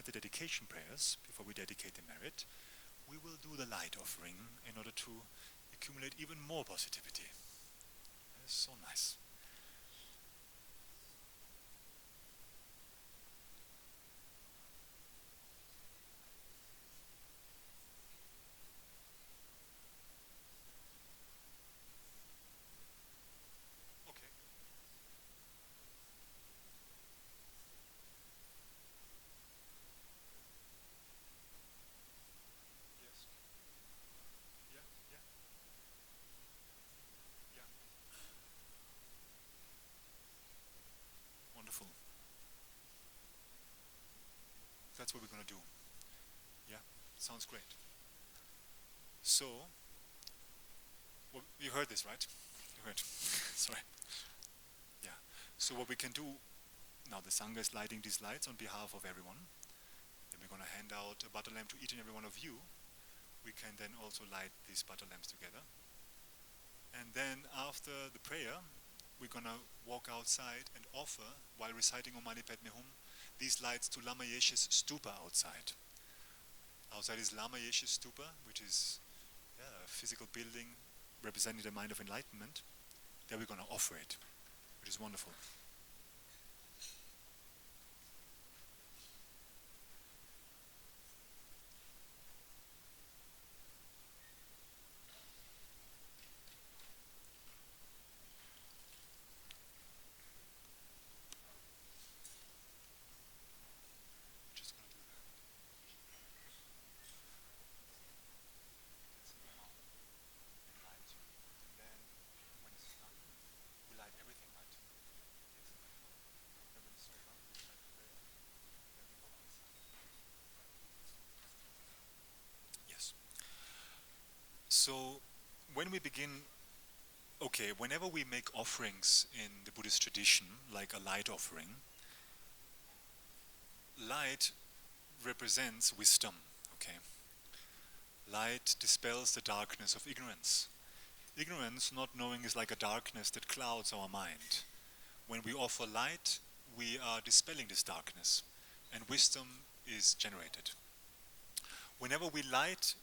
the dedication prayers, before we dedicate the merit, we will do the light offering in order to accumulate even more positivity. That is so nice. Okay. Yes. Yeah. Yeah. Yeah. Wonderful. That's what we're going to do. Yeah. Sounds great. So, well, you heard this, right? You heard. Sorry. Yeah. So what we can do now, the Sangha is lighting these lights on behalf of everyone. Then we're going to hand out a butter lamp to each and every one of you. We can then also light these butter lamps together. And then after the prayer, we're going to walk outside and offer, while reciting Om Mani Padme Hum, these lights to Lama Yeshe's stupa outside. Outside is Lama Yeshe's stupa, which is a physical building representing the mind of enlightenment. There we're going to offer it, which is wonderful. Just going to do that. And light. And then when it's done, we light everything light. Then when it's all done, we recite the prayer. Then we go outside. Yes. So when we begin, whenever we make offerings in the Buddhist tradition, like a light offering, light represents wisdom, okay? Light dispels the darkness of ignorance. Ignorance, not knowing, is like a darkness that clouds our mind. When we offer light, we are dispelling this darkness, and wisdom is generated. Whenever we light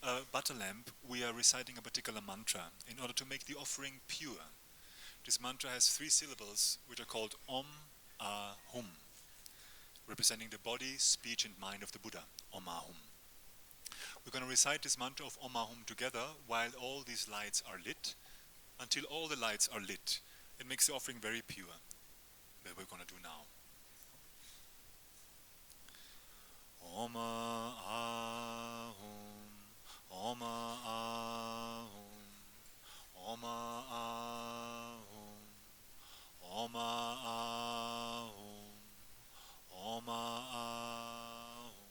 a butter lamp, we are reciting a particular mantra in order to make the offering pure. This mantra has 3 syllables, which are called Om, Ah, Hum, representing the body, speech, and mind of the Buddha. Om, Ah, Hum. We're going to recite this mantra of Om, Ah, Hum together while all these lights are lit, until all the lights are lit. It makes the offering very pure. That we're going to do now. Om, Ah, Hum, Om, Ah, Hum, Om, Ah, Hum, Om, Ah, Hum, Om, Ah, Hum.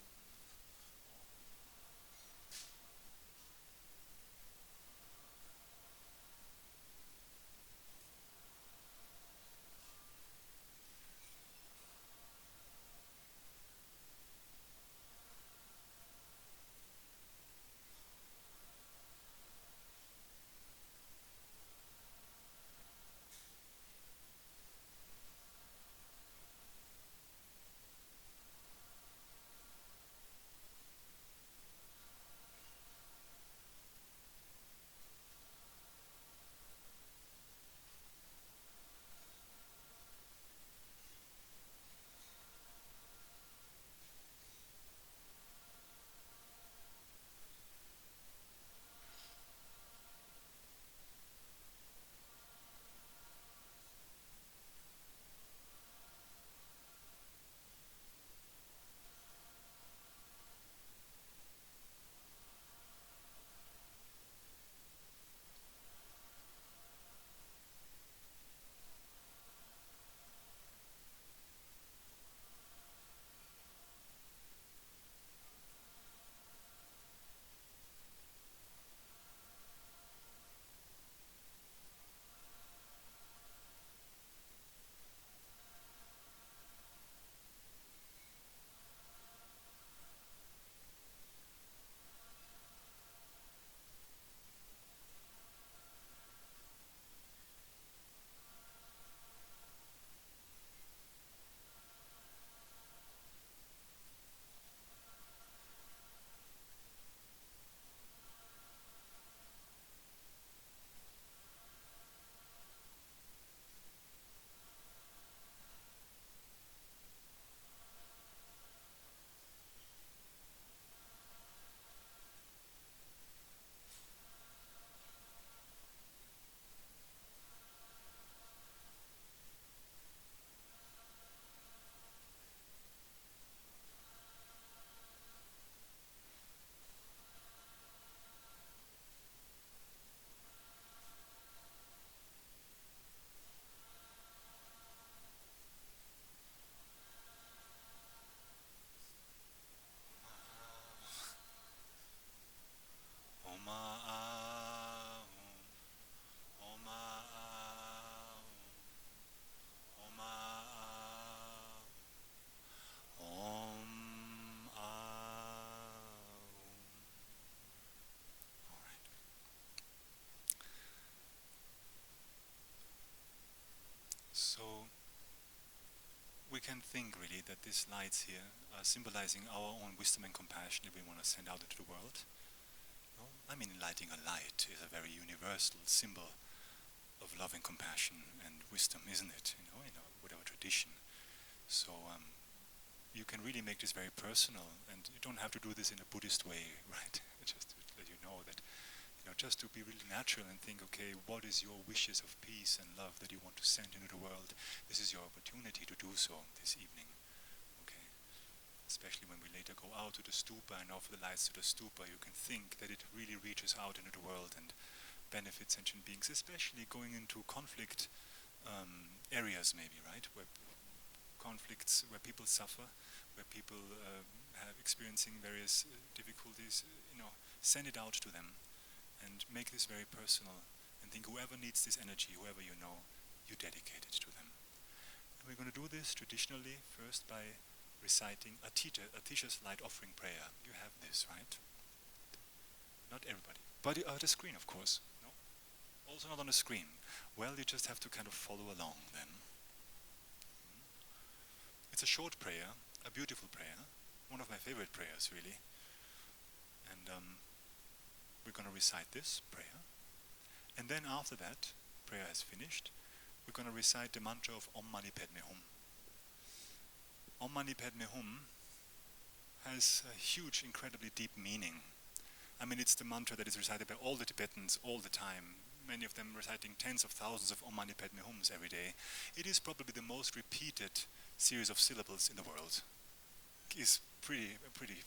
think really that these lights here are symbolizing our own wisdom and compassion that we want to send out into the world. No? I mean, lighting a light is a very universal symbol of love and compassion and wisdom, isn't it? In whatever tradition. So you can really make this very personal, and you don't have to do this in a Buddhist way, right? Just to let you know that, just to be really natural and think, okay, what is your wishes of peace and love that you want to send into the world? This is your opportunity to do so this evening, okay? Especially when we later go out to the stupa and offer the lights to the stupa, you can think that it really reaches out into the world and benefits sentient beings, especially going into conflict areas maybe, right? Where conflicts, where people suffer, where people have experiencing various difficulties, send it out to them and make this very personal and think whoever needs this energy, whoever you dedicate it to them. And we're going to do this traditionally first by reciting a teacher's light offering prayer. You have this, right? Not everybody. But the screen, of course. No? Also not on the screen. Well, you just have to kind of follow along then. It's a short prayer, a beautiful prayer, one of my favorite prayers really. And we're going to recite this prayer. And then after that, prayer has finished, we're going to recite the mantra of Om Mani Padme Hum. Om Mani Padme Hum has a huge, incredibly deep meaning. I mean, it's the mantra that is recited by all the Tibetans all the time. Many of them reciting tens of thousands of Om Mani Padme Hums every day. It is probably the most repeated series of syllables in the world. Is pretty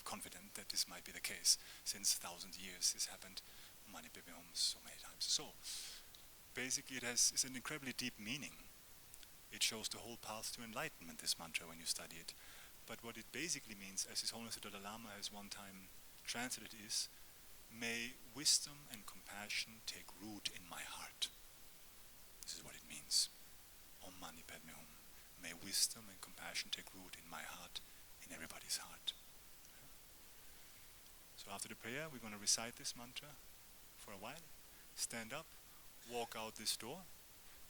confident that this might be the case. Since 1,000 years this happened, Om Mani Padme Hum so many times. So, basically it's an incredibly deep meaning. It shows the whole path to enlightenment, this mantra, when you study it. But what it basically means, as His Holiness the Dalai Lama has one time translated, is, may wisdom and compassion take root in my heart. This is what it means. Om Mani Padme Hum. May wisdom and compassion take root in my heart, in everybody's heart. So after the prayer, we're going to recite this mantra for a while, stand up, walk out this door,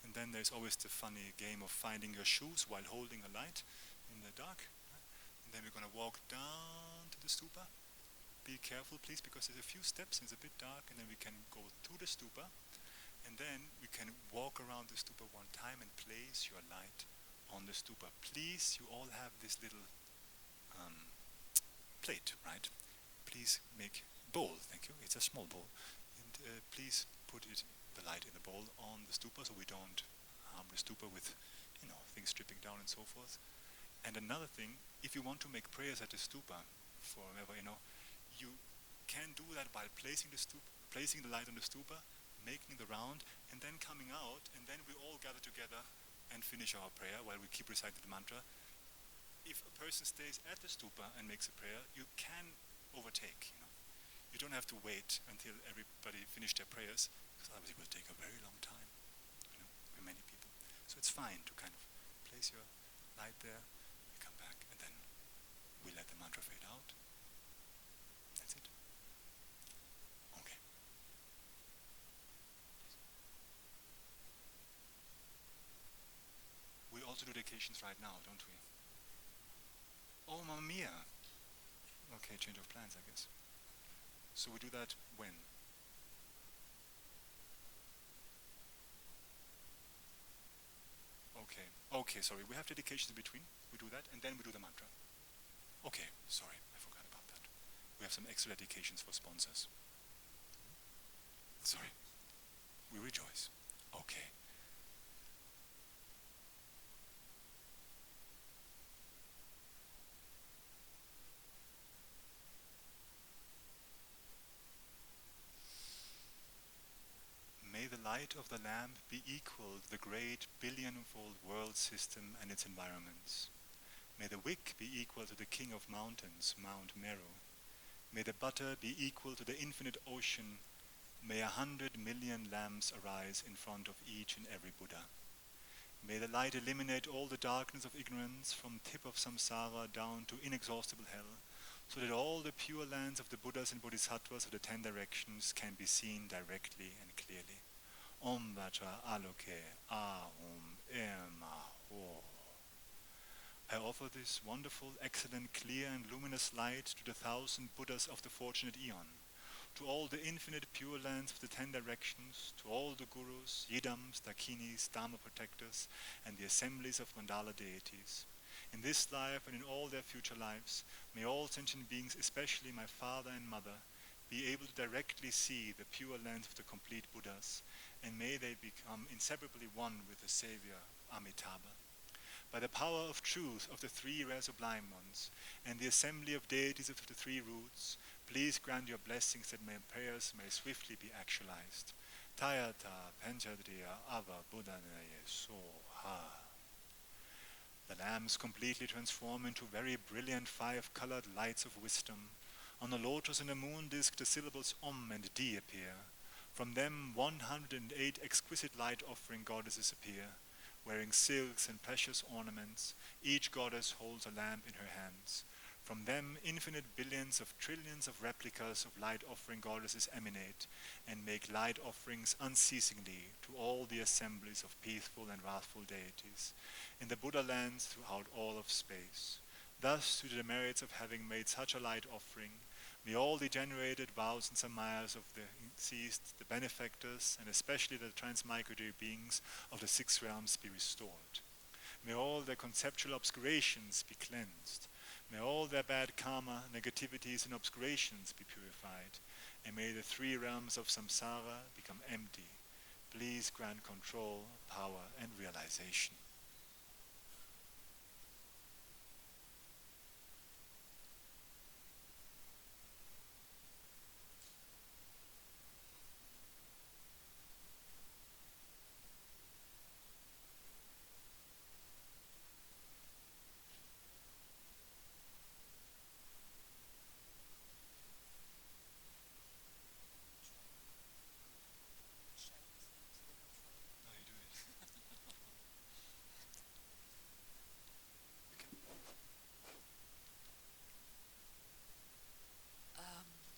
and then there's always the funny game of finding your shoes while holding a light in the dark. And then we're going to walk down to the stupa. Be careful, please, because there's a few steps and it's a bit dark, and then we can go to the stupa, and then we can walk around the stupa one time and place your light on the stupa. Please, you all have this little plate, right? Please make bowl, thank you. It's a small bowl. And please put the light in the bowl on the stupa so we don't harm the stupa with, things dripping down and so forth. And another thing, if you want to make prayers at the stupa forever, you can do that by placing the light on the stupa, making the round, and then coming out, and then we all gather together and finish our prayer while we keep reciting the mantra. If a person stays at the stupa and makes a prayer, you can overtake. You don't have to wait until everybody finished their prayers, because otherwise it will take a very long time. For many people. So it's fine to kind of place your light there, you come back, and then we let the mantra fade out. That's it. Okay. We also do dedications right now, don't we? Oh, Mamma Mia! Okay, change of plans, I guess. So we do that when? Okay, sorry. We have dedications in between. We do that, and then we do the mantra. Okay, sorry, I forgot about that. We have some extra dedications for sponsors. Sorry. We rejoice. Okay. May the light of the lamp be equal to the great billion-fold world system and its environments. May the wick be equal to the king of mountains, Mount Meru. May the butter be equal to the infinite ocean. May 100 million lamps arise in front of each and every Buddha. May the light eliminate all the darkness of ignorance from tip of samsara down to inexhaustible hell, so that all the pure lands of the Buddhas and Bodhisattvas of the 10 directions can be seen directly and clearly. Om Vajra Aloke Ahum Ema Ho. I offer this wonderful, excellent, clear and luminous light to the 1,000 Buddhas of the fortunate eon, to all the infinite pure lands of the 10 directions, to all the gurus, yidams, dakinis, dharma protectors, and the assemblies of mandala deities. In this life and in all their future lives, may all sentient beings, especially my father and mother, be able to directly see the pure lands of the complete Buddhas, and may they become inseparably one with the Savior, Amitabha. By the power of truth of the three rare sublime ones, and the assembly of deities of the three roots, please grant your blessings that my prayers may swiftly be actualized. Tayata Panchadriya Ava Buddhanaye Soha. The lamps completely transform into very brilliant 5-colored lights of wisdom. On the lotus and the moon disk the syllables Om and Di appear. From them 108 exquisite light offering goddesses appear, wearing silks and precious ornaments. Each goddess holds a lamp in her hands. From them infinite billions of trillions of replicas of light offering goddesses emanate and make light offerings unceasingly to all the assemblies of peaceful and wrathful deities in the Buddha lands throughout all of space. Thus, through the merits of having made such a light offering, may all the generated vows and samayas of the deceased, the benefactors, and especially the transmigratory beings of the 6 realms be restored. May all their conceptual obscurations be cleansed. May all their bad karma, negativities, and obscurations be purified. And may the 3 realms of samsara become empty. Please grant control, power, and realization.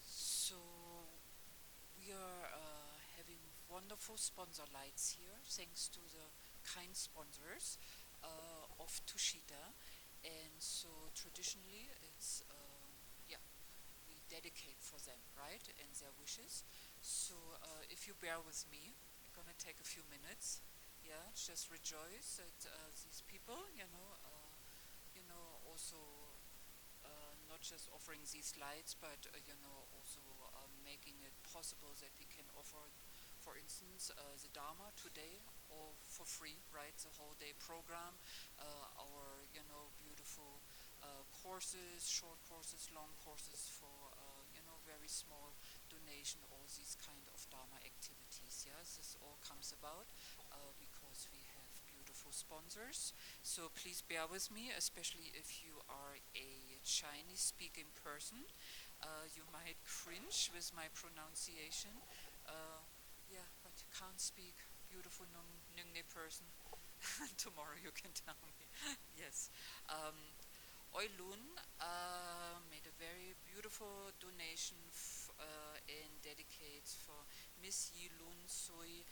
So we are having wonderful sponsor lights here, thanks to the kind sponsors of Tushita. And so traditionally, it's yeah, we dedicate for them, right, and their wishes. So if you bear with me, I'm gonna take a few minutes. Yeah, just rejoice that these people, also not just offering these lights, but also making it possible that we can offer, for instance, the Dharma today, all for free, right? The whole day program, our beautiful courses, short courses, long courses for very small donation, all these kind of Dharma activities. Yes, this all comes about because we have beautiful sponsors. So please bear with me, especially if you are a Chinese speaking person. You might cringe with my pronunciation. Yeah, but you can't speak beautiful Nungne person. Tomorrow you can tell me. Yes. Oilun made a very beautiful donation and dedicates for Miss Yi Lun Sui,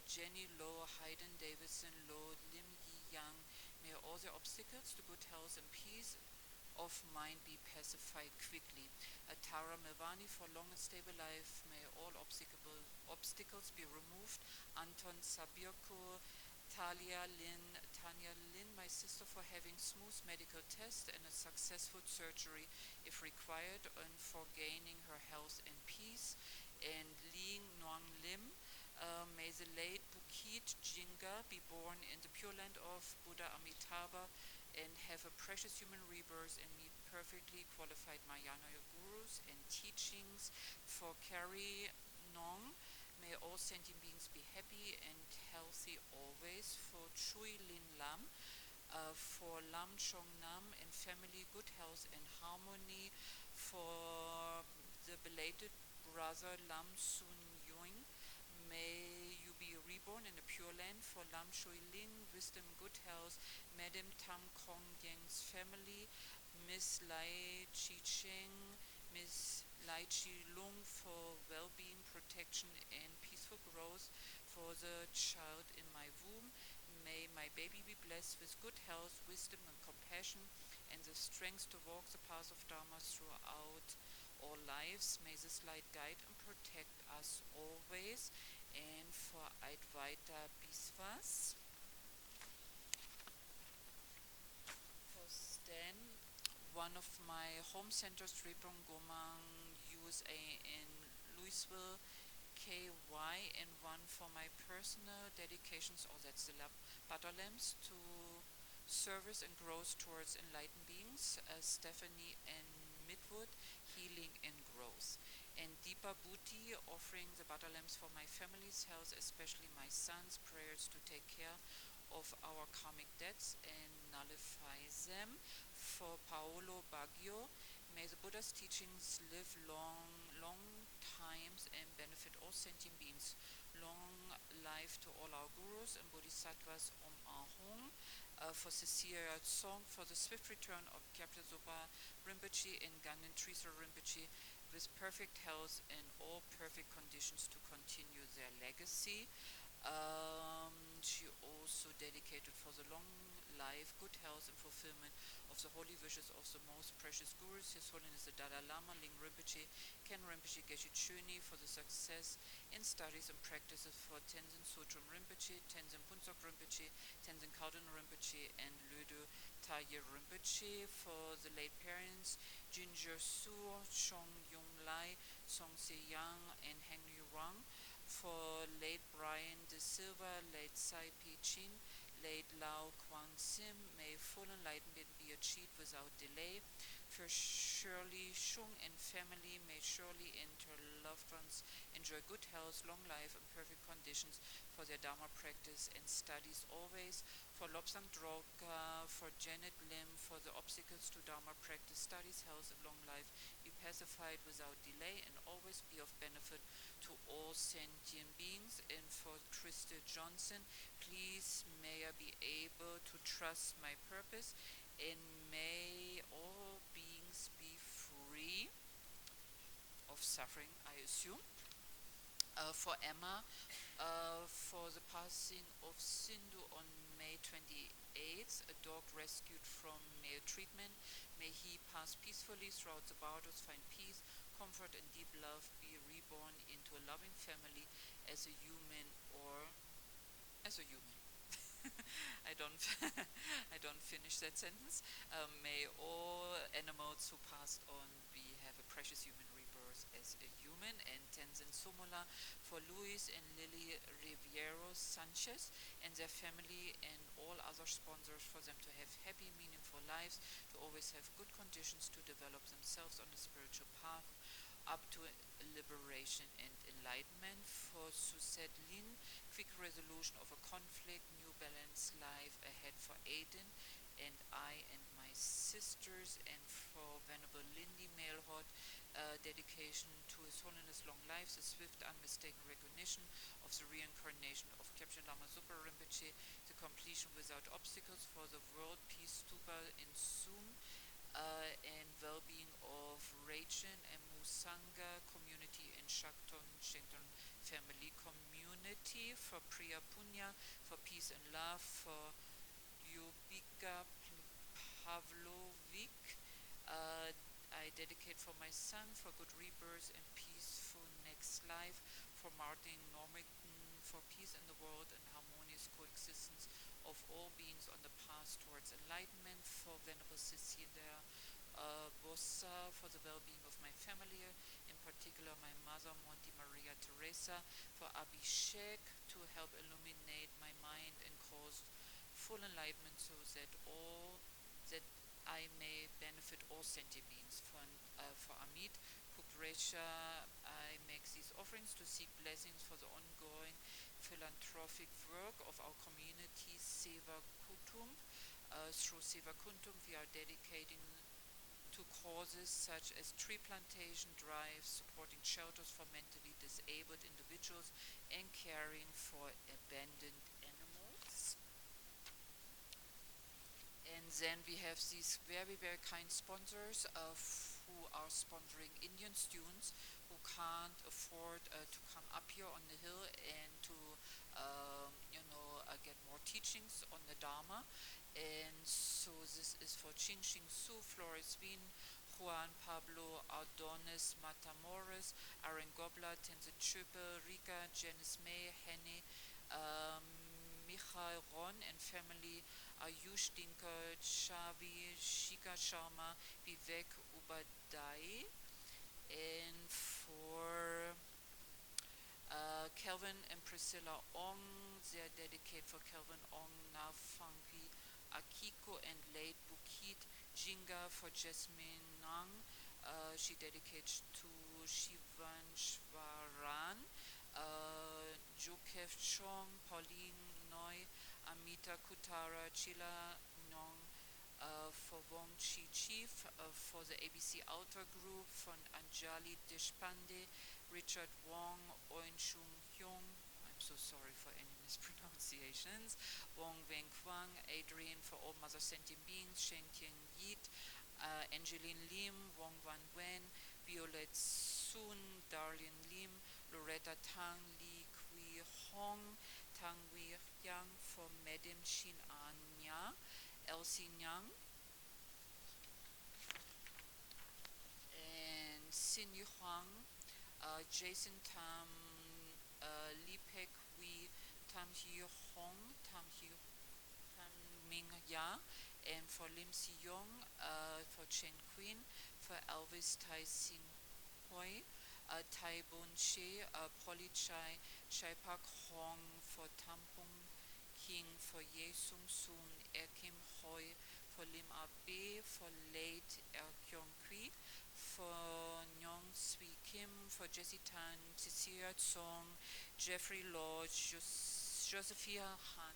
Jenny Lo, Hayden Davidson Lo, Lim Yi Yang. May all their obstacles to good health and peace of mind be pacified quickly. Tara Milvani for long and stable life. May all obstacles be removed. Anton Sabirko, Tanya Lin, my sister, for having smooth medical tests and a successful surgery if required, and for gaining her health and peace. And Ling Nuang Lim, may the late Bukit Jinga be born in the pure land of Buddha Amitabha and have a precious human rebirth and meet perfectly qualified Mahayana gurus and teachings. For Carrie Nong, may all sentient beings be happy and healthy always. For Chui Lin Lam, for Lam Chong Nam and family, good health and harmony. For the belated brother Lam Sun Yung, may you be reborn in a pure land. For Lam Shui Ling, wisdom, good health. Madam Tam Kong Yang's family, Miss Lai Chi Cheng, Miss Lai Chi Lung, for well-being, protection, and peaceful growth. For the child in my womb, may my baby be blessed with good health, wisdom, and compassion, and the strength to walk the path of Dharma throughout all lives. May this light guide and protect us always. And for Advaita Biswas, for Stan, one of my home centers, Drepung Gomang, USA in Louisville, KY, and one for my personal dedications, that's the butter lamps, to service and growth towards enlightened beings, Stephanie and Midwood, healing and growth. And Deepa Bhuti, offering the butter lamps for my family's health, especially my son's prayers to take care of our karmic debts and nullify them. For Paolo Baggio, may the Buddha's teachings live long times and benefit all sentient beings. Long life to all our gurus and bodhisattvas Om Ahung. For Cecilia Song, for the swift return of Kyabja Zopa Rinpoche and Ganden Trisha Rinpoche with perfect health and all perfect conditions to continue their legacy. She also dedicated for the long life, good health, and fulfillment of the holy wishes of the most precious gurus, His Holiness the Dalai Lama, Ling Rinpoche, Ken Rinpoche, Geshe Chöni, for the success in studies and practices for Tenzin Sotrum Rinpoche, Tenzin Punsok Rinpoche, Tenzin Kaldun Rinpoche, and Lödo Taye Rinpoche. For the late parents, Ginger Su, Chong Yung Lai, Song Se Yang, and Heng Yu Wang. For late Brian De Silva, late Sai Pi Chin, late Lao Kwang Sim, may full enlightenment be achieved without delay. For Shirley Shung and family, may Shirley and her loved ones enjoy good health, long life, and perfect conditions for their Dharma practice and studies always. For Lobsang Droga, for Janet Lim, for the obstacles to Dharma practice, studies, health, and long life be pacified without delay and always be of benefit to all sentient beings. And for Krista Johnson, please may I be able to trust my purpose, and may all beings be free of suffering, I assume. For Emma, for the passing of Sindhu on May 28th, a dog rescued from male treatment, may he pass peacefully throughout the borders, find peace, comfort, and deep love, be reborn into a loving family as a human or as a human. I don't I don't finish that sentence. May all animals who passed on have a precious human rebirth as a human. And Tenzin Sumula, for Luis and Lily Riviero Sanchez and their family and all other sponsors, for them to have happy, meaningful lives, to always have good conditions to develop themselves on the spiritual path up to liberation and enlightenment. For Suzette Lin, quick resolution of a conflict, new balanced life ahead for Aiden and I and my sisters. And for Venerable Lindy Mailhot, dedication to His Holiness long life, the swift unmistaken recognition of the reincarnation of Kyabje Lama Zopa Rinpoche, the completion without obstacles for the World Peace Stupa in Sum, and well-being of Rachin and Musanga community and Shakton Shengton family community. For Priya Punya, for peace and love. For Yubika Pavlovic, I dedicate for my son, for good rebirth and peaceful next life. For Martin Normington, for peace in the world and harmonious coexistence of all beings on the path towards enlightenment. For Venerable Cecilia Bossa, for the well-being of my family, in particular my mother Monty Maria Teresa. For Abhishek, to help illuminate my mind and cause full enlightenment, so that I may benefit all sentient beings. For Amit Kukresha, I make these offerings to seek blessings for the ongoing philanthropic work of our community, Seva Kutum. Through Seva Kutum, we are dedicating to causes such as tree plantation drives, supporting shelters for mentally disabled individuals, and caring for abandoned animals. And then we have these very, very kind sponsors who are sponsoring Indian students who can't afford to come up here on the hill and to get more teachings on the Dharma. And so this is for Ching Ching Su, Flores Wien, Juan Pablo Adonis Matamoros, Aaron Gobler, Tenze Triple, Rika, Janice May, Henny, Michael Ron and family, Ayush Dinker, Chavi, Shika Sharma, Vivek Ubadai. And for Kelvin and Priscilla Ong, they're dedicated for Kelvin Ong, Nafangi, Akiko and late Bukit, Jinga for Jasmine Nang, she dedicates to Shivan Shvaran, Jokev Chong, Pauline Noy, Amita Kutara, Chila Nong, for Wong Chi Chief, for the ABC Outer Group, von Anjali Deshpande, Richard Wong, Oin Chung Hyung, I'm so sorry for any mispronunciations, Wong Weng Kwang, Adrian for All Mother Sentient Beings, Shen Tian Yit, Angeline Lim, Wong Wan Wen, Violet Sun, Darlene Lim, Loretta Tang, Li Kui Hong, Tang Wei Yang for Madam Shin Anya, Elsie Nyang, and Xin Yu Huang, Jason Tam, Li Pek Wei, Tam Hee Hong, Tam Ming Ya, and for Lim Si Yong, for Chen Queen, for Elvis Tai Sing Hoi, Tai Bun She, Polly Chai, Shai Pak Hong, for Tampung King, for Ye Sung Soon, Kim Hoi, for Lim Abe, for late Kyung Kui, for Nyong Sui Kim, for Jessie Tan, Cecilia Song, Jeffrey Lodge, Josephia Han,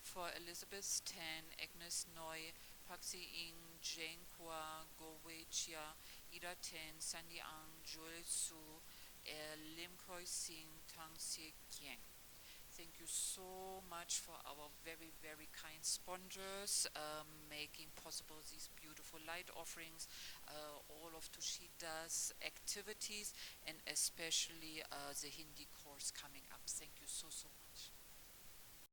for Elizabeth Tan, Agnes Noy, Paxi Ing, Jane Kwa, Go Wei Chia, Ida Ten, Sandy Ang, Joel Su, Lim Koi Sing, Tang Si Kiang. Thank you so much for our very, very kind sponsors, making possible these beautiful light offerings, all of Tushida's activities, and especially the Hindi course coming up. Thank you so, so much.